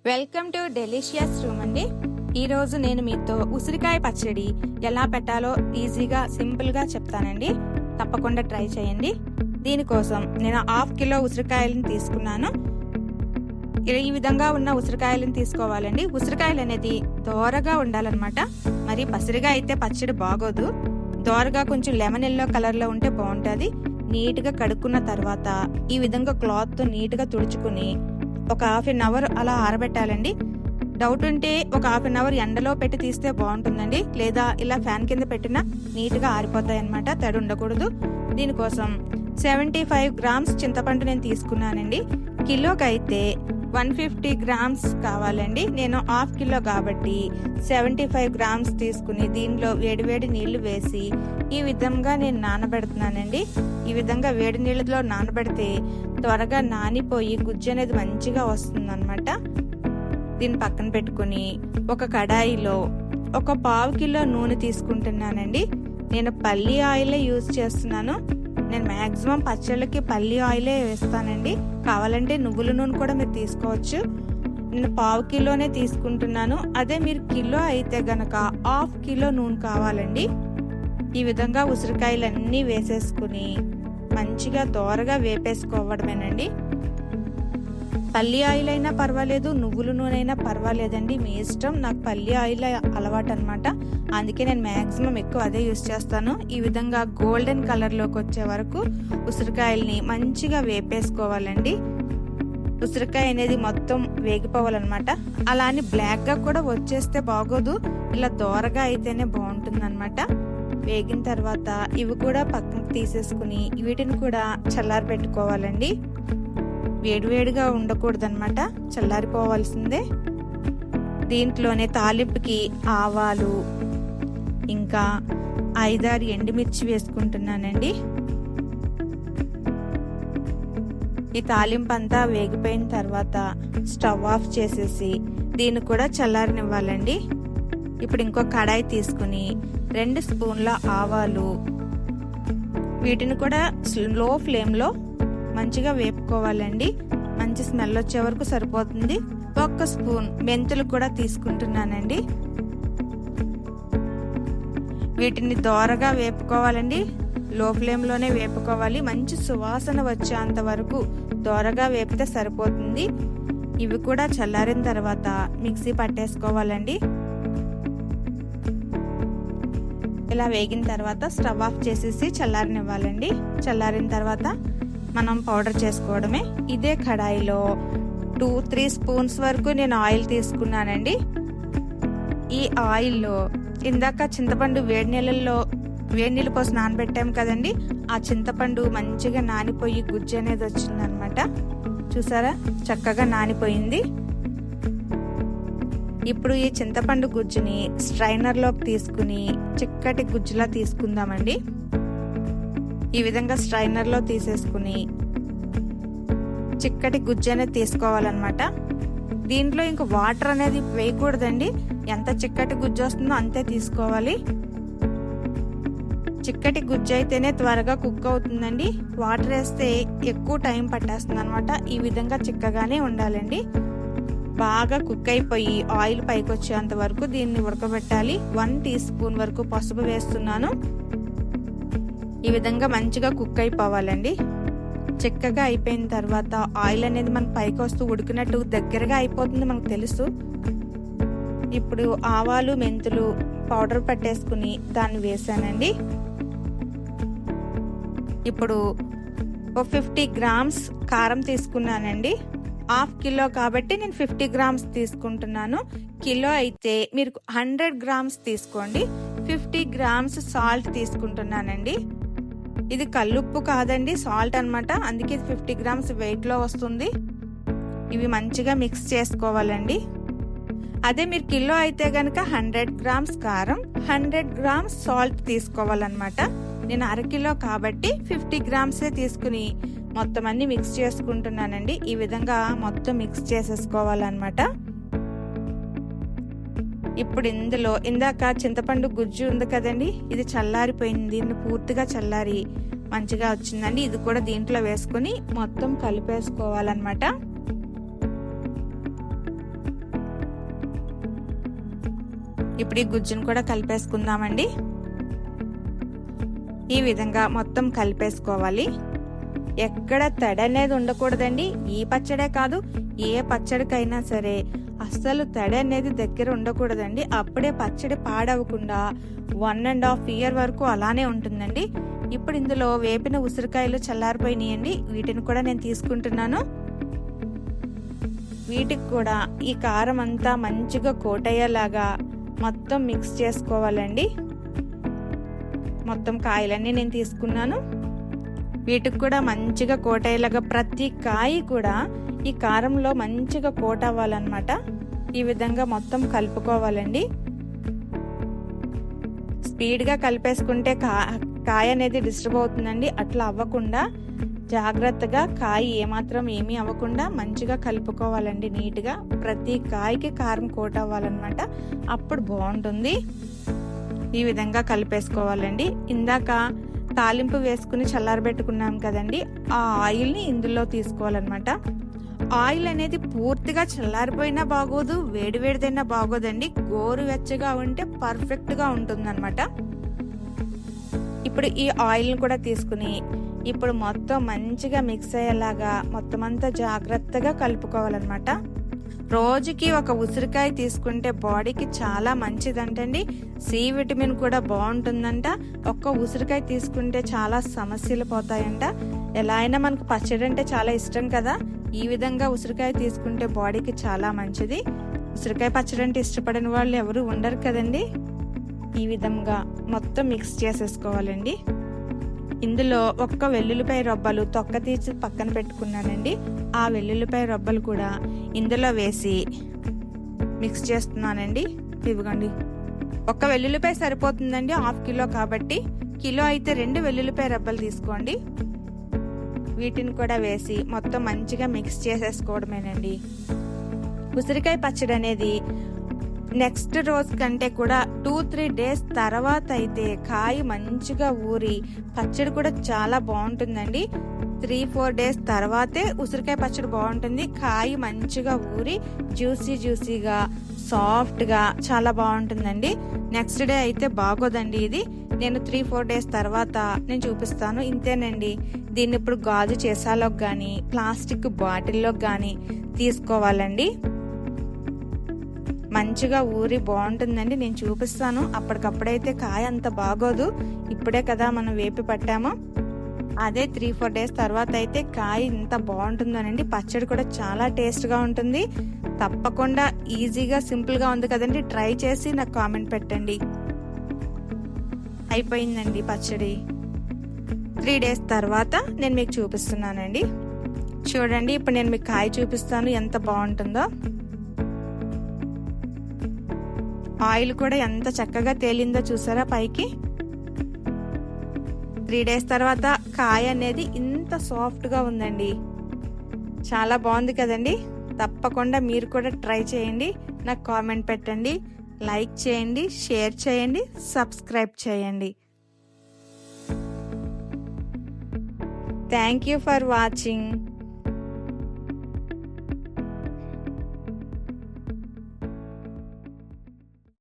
Welcome to delicious room అండి. ఈరోజు నేను మీతో ఉసిరికాయ పచ్చడి ఎలా పెట్టాలో ఈజీగా సింపుల్గా చెప్తానండి. తప్పకుండా ట్రై చేయండి. దీనికోసం నేను 1/2 కిలో ఉసిరికాయలను తీసుకున్నాను. ఈ విధంగా ఉన్న ఉసిరికాయలను తీసుకోవాలండి. ఉసిరికాయలు అనేది దోరగా ఉండాలన్నమాట. మరి పసిరిగా అయితే పచ్చడి బాగోదు. దోరగా కొంచెం లెమన్ ఎల్లో కలర్లో ఉంటే బాగుంటుంది. నీట్గా కడుక్కున్న తర్వాత ఈ విధంగా క్లాత్తో నీట్గా తుడుచుకుని ఒక 1/2 అవర్ అలా ఆరబెట్టాలండి. డౌట్ ఉంటే ఒక 1/2 అవర్ ఎండలో పెట్టి తీస్తే బాగుంటుందండి. లేదా ఇలా ఫ్యాన్ కింద పెట్టినా నీట్గా ఆరిపోతాయి అన్నమాట, తడి ఉండకూడదు. దీనికోసం 75 గ్రామ్స్ చింతపండు నేను తీసుకున్నానండి. కిలోకి అయితే 150 గ్రామ్స్ కావాలండి. నేను 1/2 కిలో కాబట్టి 75 గ్రామ్స్ తీసుకుని దీనిలో వేడివేడి నీళ్లు వేసి ఈ విధంగా నేను నానబెడుతున్నానండి. ఈ విధంగా వేడి నీళ్ళలో నానబెడితే త్వరగా నానిపోయి గుజ్జు అనేది మంచిగా వస్తుంది అనమాట. దీన్ని పక్కన పెట్టుకుని ఒక కడాయిలో ఒక 1/2 కిలో నూనె తీసుకుంటున్నానండి. నేను పల్లి ఆయిలే యూజ్ చేస్తున్నాను. నేను మాక్సిమం పచ్చళ్ళకి పల్లి ఆయిలే వేస్తానండి. కావాలంటే నువ్వుల నూనె కూడా మీరు తీసుకోవచ్చు. నేను 1/2 కిలోనే తీసుకుంటున్నాను. అదే మీరు కిలో అయితే గనక 1/2 కిలో నూనె కావాలండి. ఈ విధంగా ఉసిరికాయలన్నీ వేసేసుకుని మంచిగా దోరగా వేపేసుకోవడమేనండి. పల్లి ఆయిల్ అయినా పర్వాలేదు, నువ్వుల నూనె అయినా పర్వాలేదండి, మీ ఇష్టం. నాకు పల్లి ఆయిల్ అలవాటు అనమాట, అందుకే నేను మ్యాక్సిమం ఎక్కువ అదే యూస్ చేస్తాను. ఈ విధంగా గోల్డెన్ కలర్లోకి వచ్చే వరకు ఉసిరికాయల్ని మంచిగా వేపేసుకోవాలండి. ఉసిరికాయ అనేది మొత్తం వేగిపోవాలన్నమాట. అలా అని బ్లాక్గా కూడా వచ్చేస్తే బాగోదు, ఇలా దోరగా అయితేనే బాగుంటుంది అనమాట. వేగిన తర్వాత ఇవి కూడా పక్కనకి తీసేసుకుని వీటిని కూడా చల్లారి పెట్టుకోవాలండి. వేడివేడిగా ఉండకూడదన్నమాట, చల్లారిపోవాల్సిందే. దీంట్లోనే తాలింపుకి ఆవాలు ఇంకా 5-6 ఎండుమిర్చి వేసుకుంటున్నానండి. ఈ తాలింపు అంతా వేగిపోయిన తర్వాత స్టవ్ ఆఫ్ చేసేసి దీన్ని కూడా చల్లారనివ్వాలండి. ఇప్పుడు ఇంకో కడాయి తీసుకుని 2 స్పూన్ల ఆవాలు, వీటిని కూడా లో ఫ్లేమ్లో మంచిగా వేపుకోవాలండి. మంచి స్మెల్ వచ్చే వరకు సరిపోతుంది. 1 స్పూన్ మెంతులు కూడా తీసుకుంటున్నానండి. వీటిని దోరగా వేపుకోవాలండి. లో ఫ్లేమ్లోనే వేపుకోవాలి. మంచి సువాసన వచ్చేంత వరకు దోరగా వేపితే సరిపోతుంది. ఇవి కూడా చల్లారిన తర్వాత మిక్సీ పట్టేసుకోవాలండి. ఇలా వేగిన తర్వాత స్టవ్ ఆఫ్ చేసేసి చల్లారనివ్వాలండి. చల్లారిన తర్వాత మనం పౌడర్ చేసుకోవడమే. ఇదే కడాయిలో 2-3 స్పూన్స్ వరకు నేను ఆయిల్ తీసుకున్నానండి. ఈ ఆయిల్లో ఇందాక చింతపండు వేడి నీళ్ళు పోసి నానబెట్టాము కదండి, ఆ చింతపండు మంచిగా నానిపోయి గుజ్జు అనేది వచ్చిందనమాట. చూసారా, చక్కగా నానిపోయింది. ఇప్పుడు ఈ చింతపండు గుజ్జుని స్ట్రైనర్లోకి తీసుకుని చిక్కటి గుజ్జులా తీసుకుందామండి. ఈ విధంగా స్ట్రైనర్లో తీసేసుకుని చిక్కటి గుజ్జు అనేది తీసుకోవాలన్నమాట. దీంట్లో ఇంక వాటర్ అనేది వేయకూడదండి. ఎంత చిక్కటి గుజ్జు వస్తుందో అంతే తీసుకోవాలి. చిక్కటి గుజ్జు అయితేనే త్వరగా కుక్ అవుతుందండి. వాటర్ వేస్తే ఎక్కువ టైం పట్టేస్తుంది అనమాట. ఈ విధంగా చిక్కగానే ఉండాలండి. బాగా కుక్ అయిపోయి ఆయిల్ పైకి వచ్చేంత వరకు దీన్ని ఉడకబెట్టాలి. 1 టీ స్పూన్ వరకు పసుపు వేస్తున్నాను. ఈ విధంగా మంచిగా కుక్ అయిపోవాలండి. చిక్కగా అయిపోయిన తర్వాత ఆయిల్ అనేది మనకు పైకి వస్తూ ఉడికినట్టు దగ్గరగా అయిపోతుంది, మనకు తెలుసు. ఇప్పుడు ఆవాలు మెంతులు పౌడర్ పట్టేసుకుని దాన్ని వేసానండి. ఇప్పుడు 50 గ్రామ్స్ కారం తీసుకున్నానండి. 1/2 కిలో కాబట్టి నేను 50 గ్రామ్స్ తీసుకుంటున్నాను. కిలో అయితే మీరు 100 గ్రామ్స్ తీసుకోండి. 50 గ్రామ్స్ సాల్ట్ తీసుకుంటున్నానండి. ఇది కల్లుప్పు కాదండి, సాల్ట్ అనమాట, అందుకే 50 గ్రామ్స్ వెయిట్లో వస్తుంది. ఇవి మంచిగా మిక్స్ చేసుకోవాలండి. అదే మీరు కిలో అయితే గనక 100 గ్రామ్స్ కారం, 100 గ్రామ్స్ సాల్ట్ తీసుకోవాలన్నమాట. నేను 1/2 కిలో కాబట్టి 50 గ్రామ్సే తీసుకుని మొత్తం అన్ని మిక్స్ చేసుకుంటున్నానండి. ఈ విధంగా మొత్తం మిక్స్ చేసేసుకోవాలన్నమాట. ఇప్పుడు ఇందులో ఇందాక చింతపండు గుజ్జు ఉంది కదండి, ఇది చల్లారిపోయింది. దీన్ని పూర్తిగా చల్లారి మంచిగా వచ్చిందండి. ఇది కూడా దీంట్లో వేసుకుని మొత్తం కలిపేసుకోవాలన్నమాట. ఇప్పుడు ఈ గుజ్జును కూడా కలిపేసుకుందామండి. ఈ విధంగా మొత్తం కలిపేసుకోవాలి. ఎక్కడ తడి అనేది ఉండకూడదండి. ఈ పచ్చడే కాదు, ఏ పచ్చడికైనా సరే అస్సలు తడి అనేది దగ్గర ఉండకూడదండి. అప్పుడే పచ్చడి పాడవకుండా 1.5 ఇయర్ వరకు అలానే ఉంటుందండి. ఇప్పుడు ఇందులో వేపిన ఉసిరికాయలు చల్లారిపోయినాయండి. వీటిని కూడా నేను తీసుకుంటున్నాను. వీటికి కూడా ఈ కారం అంతా మంచిగా కోటయ్యేలాగా మొత్తం మిక్స్ చేసుకోవాలండి. మొత్తం కాయలన్నీ నేను తీసుకున్నాను. వీటికి కూడా మంచిగా కోటయ్యేలాగా ప్రతి కాయ కూడా ఈ కారంలో మంచిగా కోట అవ్వాలన్నమాట. ఈ విధంగా మొత్తం కలుపుకోవాలండి. స్పీడ్గా కలిపేసుకుంటే కాయ అనేది డిస్టర్బ్ అవుతుందండి. అట్లా అవ్వకుండా జాగ్రత్తగా కాయ ఏమాత్రం ఏమీ అవ్వకుండా మంచిగా కలుపుకోవాలండి. నీట్గా ప్రతి కాయకి కారం కోట అవ్వాలన్నమాట. అప్పుడు బాగుంటుంది. ఈ విధంగా కలిపేసుకోవాలండి. ఇందాక తాలింపు వేసుకుని చల్లారబెట్టుకున్నాం కదండి, ఆ ఆయిల్ని ఇందులో తీసుకోవాలన్నమాట. ఆయిల్ అనేది పూర్తిగా చల్లారిపోయినా బాగోదు, వేడివేడిదైనా బాగోదండి. గోరువెచ్చగా ఉంటే పర్ఫెక్ట్గా ఉంటుందన్నమాట. ఇప్పుడు ఈ ఆయిల్ని కూడా తీసుకుని ఇప్పుడు మొత్తం మంచిగా మిక్స్ అయ్యేలాగా మొత్తం అంతా జాగ్రత్తగా కలుపుకోవాలన్నమాట. రోజుకి ఒక ఉసిరికాయ తీసుకుంటే బాడీకి చాలా మంచిదంటండి. సి విటమిన్ కూడా బాగుంటుందంట. ఒక్క ఉసిరికాయ తీసుకుంటే చాలా సమస్యలు పోతాయంట. ఎలా అయినా మనకు పచ్చడి అంటే చాలా ఇష్టం కదా. ఈ విధంగా ఉసిరికాయ తీసుకుంటే బాడీకి చాలా మంచిది. ఉసిరికాయ పచ్చడి అంటే ఇష్టపడని వాళ్ళు ఎవరు ఉండరు కదండి. ఈ విధంగా మొత్తం మిక్స్ చేసేసుకోవాలండి. ఇందులో ఒక్క వెల్లుల్లిపాయ రొబ్బలు తొక్క తీసి పక్కన పెట్టుకున్నానండి. ఆ వెల్లుల్లిపాయ రొబ్బలు కూడా ఇందులో వేసి మిక్స్ చేస్తున్నానండి. ఇవ్వండి, ఒక్క వెల్లుల్లిపాయ సరిపోతుందండి 1/2 కిలో కాబట్టి. కిలో అయితే 2 వెల్లుల్లిపాయ రొబ్బలు తీసుకోండి. వీటిని కూడా వేసి మొత్తం మంచిగా మిక్స్ చేసేసుకోవడమేనండి. ఉసిరికాయ పచ్చడి అనేది నెక్స్ట్ రోజు కంటే కూడా 2-3 డేస్ తర్వాత అయితే కాయ మంచిగా ఊరి పచ్చడి కూడా చాలా బాగుంటుందండి. 3-4 డేస్ తర్వాతే ఉసిరికాయ పచ్చడి బాగుంటుంది. కాయ మంచిగా ఊరి జ్యూసీగా సాఫ్ట్గా చాలా బాగుంటుందండి. నెక్స్ట్ డే అయితే బాగోదండి. ఇది నేను 3-4 డేస్ తర్వాత నేను చూపిస్తాను. ఇంతేనండి. దీన్ని ఇప్పుడు గాజు సీసాలోకి కానీ ప్లాస్టిక్ బాటిల్లోకి కానీ తీసుకోవాలండి. మంచిగా ఊరి బాగుంటుందండి. నేను చూపిస్తాను. అప్పటికప్పుడైతే కాయ అంత బాగోదు. ఇప్పుడే కదా మనం వేపి పట్టాము. అదే 3-4 డేస్ తర్వాత అయితే కాయ ఇంత బాగుంటుందనండి. పచ్చడి కూడా చాలా టేస్ట్గా ఉంటుంది. తప్పకుండా ఈజీగా సింపుల్గా ఉంది కదండి. ట్రై చేసి నాకు కామెంట్ పెట్టండి. అయిపోయిందండి పచ్చడి. 3 డేస్ తర్వాత నేను మీకు చూపిస్తున్నానండి. చూడండి, ఇప్పుడు నేను మీకు కాయ చూపిస్తాను ఎంత బాగుంటుందో. ఆయిల్ కూడా ఎంత చక్కగా తేలిందో చూసారా పైకి. 3 డేస్ తర్వాత కాయ అనేది ఇంత సాఫ్ట్గా ఉందండి. చాలా బాగుంది కదండి. తప్పకుండా మీరు కూడా ట్రై చేయండి. నాకు కామెంట్ పెట్టండి, లైక్ చేయండి, షేర్ చేయండి, సబ్స్క్రైబ్ చేయండి. Thank you for watching.